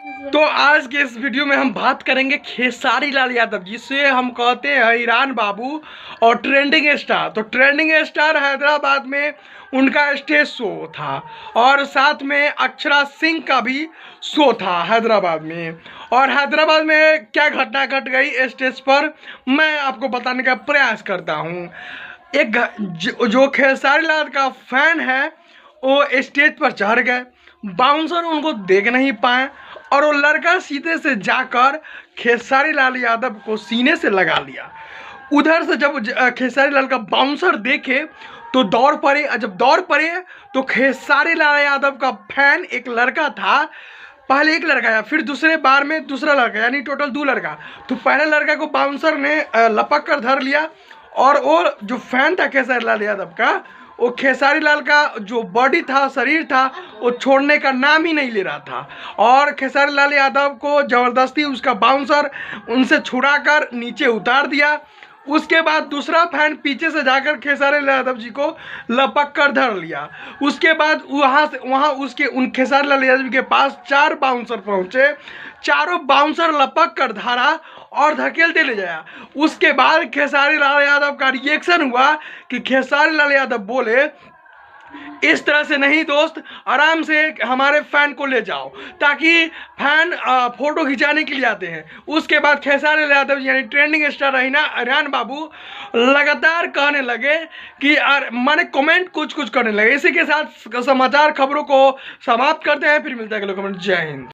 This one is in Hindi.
तो आज के इस वीडियो में हम बात करेंगे खेसारी लाल यादव, जिसे हम कहते हैं ईरान बाबू और ट्रेंडिंग स्टार। तो ट्रेंडिंग स्टार हैदराबाद में उनका स्टेज शो था और साथ में अक्षरा सिंह का भी शो था हैदराबाद में। और हैदराबाद में क्या घटना घट गई स्टेज पर, मैं आपको बताने का प्रयास करता हूँ। जो खेसारी लाल का फैन है वो स्टेज पर चढ़ गए, बाउंसर उनको देख नहीं पाए और वो लड़का सीधे से जाकर खेसारी लाल यादव को सीने से लगा लिया। उधर से जब खेसारी लाल का बाउंसर देखे तो दौड़ पड़े, और जब दौड़ पड़े तो खेसारी लाल यादव का फैन एक लड़का था, पहले एक लड़का आया, फिर दूसरे बार में दूसरा लड़का, यानी टोटल 2 लड़का। तो पहले लड़का को बाउंसर ने लपक कर धर लिया और वो जो फैन था खेसारी लाल यादव का, वो खेसारी लाल का जो बॉडी था, शरीर था, वो छोड़ने का नाम ही नहीं ले रहा था और खेसारी लाल यादव को ज़बरदस्ती उसका बाउंसर उनसे छुड़ाकर नीचे उतार दिया। उसके बाद दूसरा फैन पीछे से जाकर खेसारी लाल यादव जी को लपक कर धर लिया। उसके बाद वहाँ उसके उन खेसारी लाल यादव के पास 4 बाउंसर पहुँचे, चारों बाउंसर लपक कर धरा और धकेलते ले जाया। उसके बाद खेसारी लाल यादव का रिएक्शन हुआ कि खेसारी लाल यादव बोले, इस तरह से नहीं दोस्त, आराम से हमारे फैन को ले जाओ, ताकि फैन फोटो खिंचाने के लिए आते हैं। उसके बाद खेसारी लाल यादव यानी ट्रेंडिंग स्टार ईरान बाबू लगातार कहने लगे कि माने कमेंट कुछ कुछ करने लगे। इसी के साथ समाचार खबरों को समाप्त करते हैं, फिर मिलता है अगले कमेंट। जय हिंद।